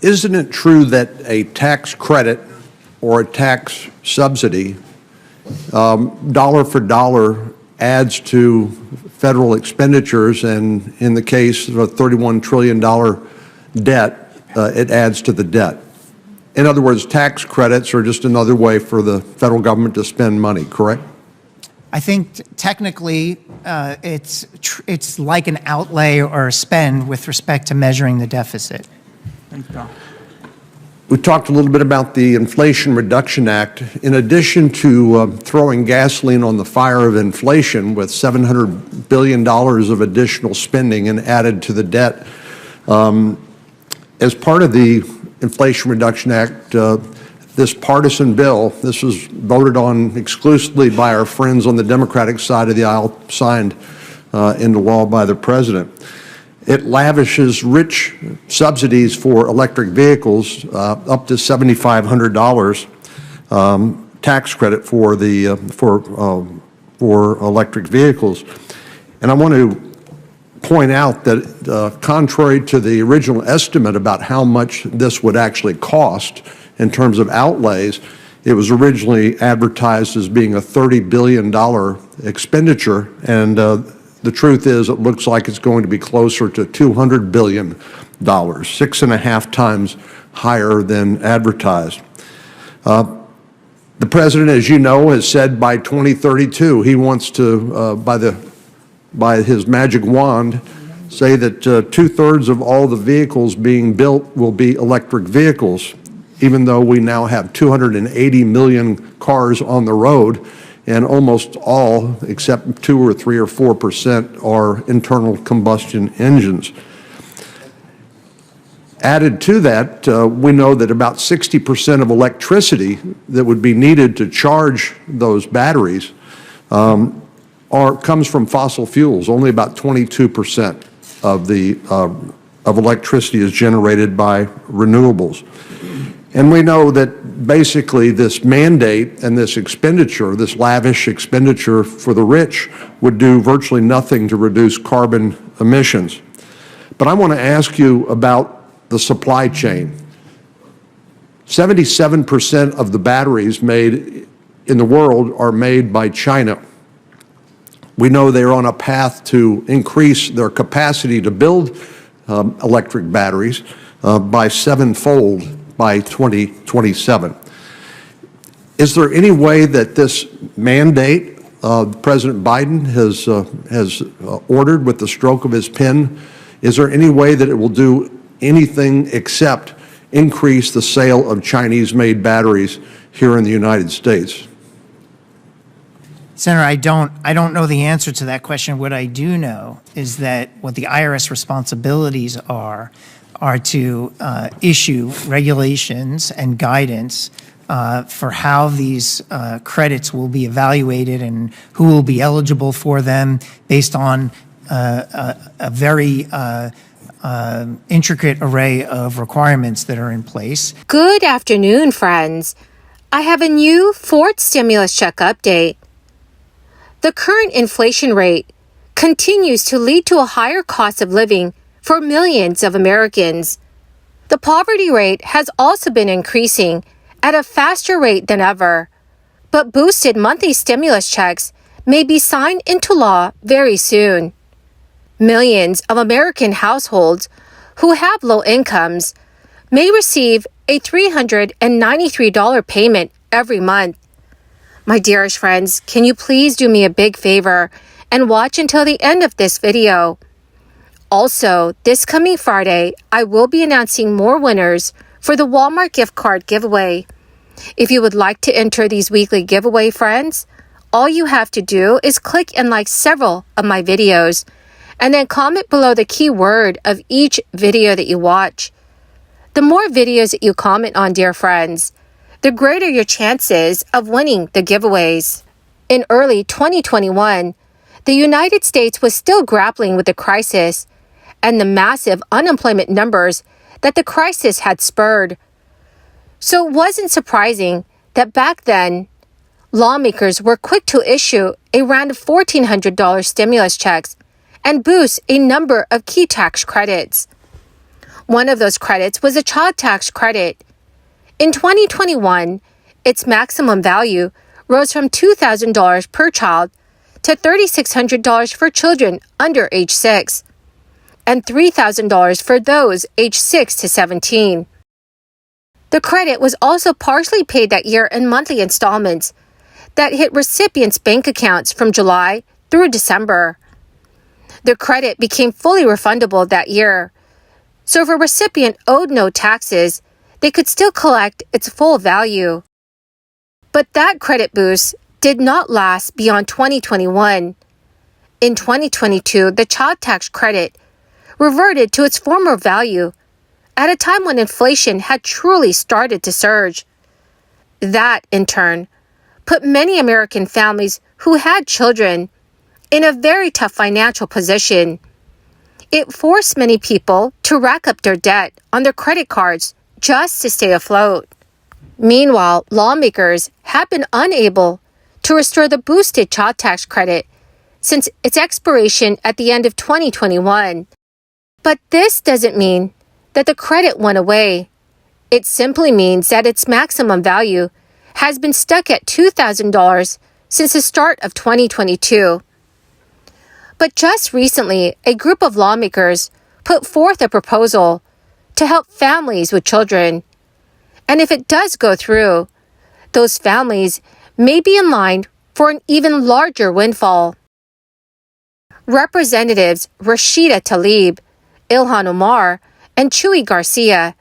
Isn't it true that a tax credit or a tax subsidy, dollar for dollar, adds to federal expenditures, and in the case of a $31 trillion debt, it adds to the debt? In other words, tax credits are just another way for the federal government to spend money, correct? I think technically it's like an outlay or a spend with respect to measuring the deficit. Thanks, Bill. We talked a little bit about the Inflation Reduction Act. In addition to throwing gasoline on the fire of inflation with $700 billion of additional spending and added to the debt, as part of the Inflation Reduction Act, this partisan bill, this was voted on exclusively by our friends on the Democratic side of the aisle, signed into law by the President. It lavishes rich subsidies for electric vehicles, up to $7,500 tax credit for electric vehicles. And I want to point out that contrary to the original estimate about how much this would actually cost in terms of outlays, it was originally advertised as being a $30 billion expenditure, and the truth is, it looks like it's going to be closer to $200 billion, 6.5 times higher than advertised. The President, as you know, has said by 2032 he wants to, by his magic wand, say that 2/3 of all the vehicles being built will be electric vehicles, even though we now have 280 million cars on the road, and almost all, except 2 or 3 or 4%, are internal combustion engines. Added to that, we know that about 60% of electricity that would be needed to charge those batteries comes from fossil fuels. Only about 22% of electricity is generated by renewables. And we know that basically this mandate and this expenditure, this lavish expenditure for the rich, would do virtually nothing to reduce carbon emissions. But I want to ask you about the supply chain. 77% of the batteries made in the world are made by China. We know they're on a path to increase their capacity to build electric batteries by 7-fold by 2027. Is there any way that this mandate President Biden has ordered with the stroke of his pen, is there any way that it will do anything except increase the sale of Chinese-made batteries here in the United States? Senator, I don't know the answer to that question. What I do know is that what the IRS responsibilities are to issue regulations and guidance for how these credits will be evaluated and who will be eligible for them based on a very intricate array of requirements that are in place. Good afternoon, friends. I have a new fourth stimulus check update. The current inflation rate continues to lead to a higher cost of living for millions of Americans. The poverty rate has also been increasing at a faster rate than ever, but boosted monthly stimulus checks may be signed into law very soon. Millions of American households who have low incomes may receive a $393 payment every month. My dearest friends, can you please do me a big favor and watch until the end of this video? Also, this coming Friday, I will be announcing more winners for the Walmart gift card giveaway. If you would like to enter these weekly giveaway, friends, all you have to do is click and like several of my videos, and then comment below the keyword of each video that you watch. The more videos that you comment on, dear friends, the greater your chances of winning the giveaways. In early 2021, the United States was still grappling with the crisis and the massive unemployment numbers that the crisis had spurred. So it wasn't surprising that back then, lawmakers were quick to issue a round of $1,400 stimulus checks and boost a number of key tax credits. One of those credits was a child tax credit. In 2021, its maximum value rose from $2,000 per child to $3,600 for children under age 6, and $3,000 for those aged 6 to 17. The credit was also partially paid that year in monthly installments that hit recipients' bank accounts from July through December. The credit became fully refundable that year, so if a recipient owed no taxes, they could still collect its full value. But that credit boost did not last beyond 2021. In 2022, the child tax credit reverted to its former value at a time when inflation had truly started to surge. That, in turn, put many American families who had children in a very tough financial position. It forced many people to rack up their debt on their credit cards just to stay afloat. Meanwhile, lawmakers have been unable to restore the boosted child tax credit since its expiration at the end of 2021. But this doesn't mean that the credit went away. It simply means that its maximum value has been stuck at $2,000 since the start of 2022. But just recently, a group of lawmakers put forth a proposal to help families with children. And if it does go through, those families may be in line for an even larger windfall. Representatives Rashida Tlaib, Ilhan Omar, and Chuy Garcia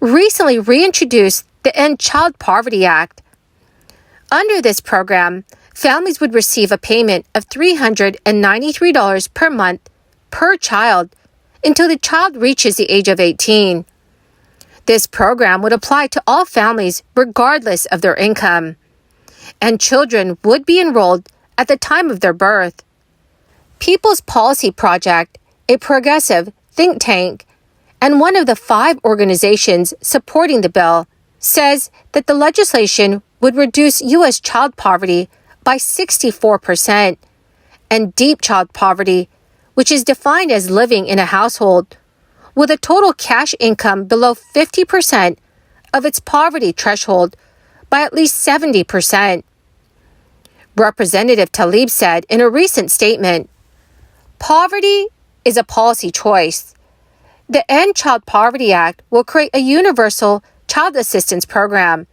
recently reintroduced the End Child Poverty Act. Under this program, families would receive a payment of $393 per month per child until the child reaches the age of 18. This program would apply to all families regardless of their income, and children would be enrolled at the time of their birth. People's Policy Project, a progressive think tank, and one of the 5 organizations supporting the bill, says that the legislation would reduce U.S. child poverty by 64%, and deep child poverty, which is defined as living in a household with a total cash income below 50% of its poverty threshold, by at least 70%. Representative Tlaib said in a recent statement, "Poverty is a policy choice. The End Child Poverty Act will create a universal child assistance program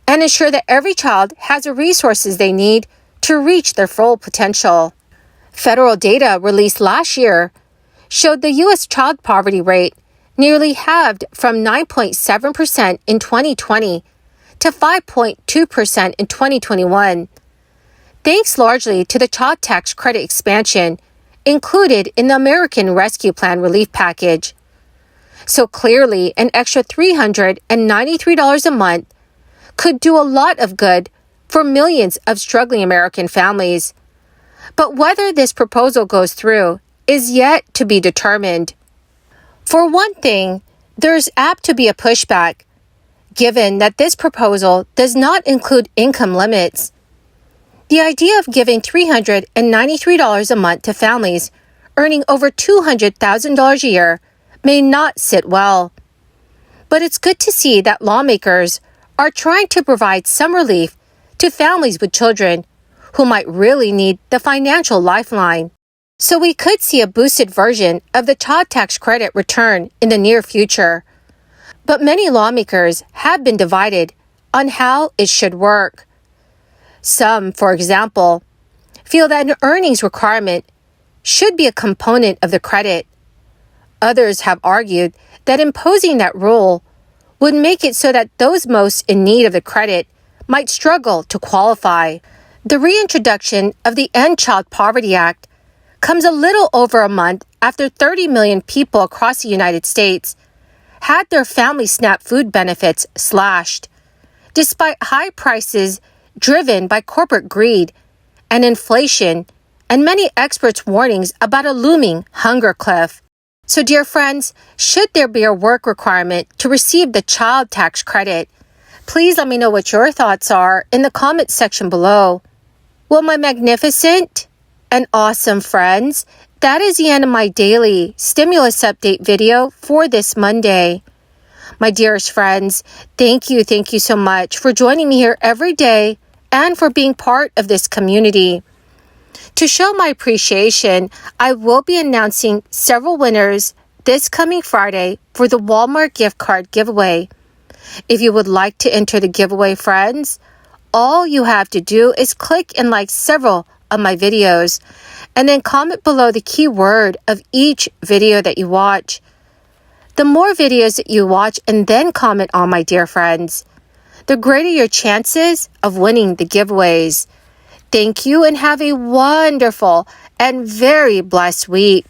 and ensure that every child has the resources they need to reach their full potential." Federal data released last year showed the U.S. child poverty rate nearly halved from 9.7% in 2020 to 5.2% in 2021, thanks largely to the child tax credit expansion included in the American Rescue Plan relief package. So clearly, an extra $393 a month could do a lot of good for millions of struggling American families. But whether this proposal goes through is yet to be determined. For one thing, there's apt to be a pushback, given that this proposal does not include income limits. The idea of giving $393 a month to families earning over $200,000 a year may not sit well. But it's good to see that lawmakers are trying to provide some relief to families with children who might really need the financial lifeline. So we could see a boosted version of the child tax credit return in the near future. But many lawmakers have been divided on how it should work. Some, for example, feel that an earnings requirement should be a component of the credit. Others have argued that imposing that rule would make it so that those most in need of the credit might struggle to qualify. The reintroduction of the End Child Poverty Act comes a little over a month after 30 million people across the United States had their family SNAP food benefits slashed, despite high prices driven by corporate greed and inflation and many experts' warnings about a looming hunger cliff. So, dear friends, should there be a work requirement to receive the child tax credit? Please let me know what your thoughts are in the comment section below. Well, my magnificent and awesome friends, That is the end of my daily stimulus update video for this Monday. My dearest friends, thank you so much for joining me here every day and for being part of this community. To show my appreciation, I will be announcing several winners this coming Friday for the Walmart gift card giveaway. If you would like to enter the giveaway, friends, all you have to do is click and like several of my videos and then comment below the keyword of each video that you watch. The more videos that you watch and then comment on, my dear friends, the greater your chances of winning the giveaways. Thank you and have a wonderful and very blessed week.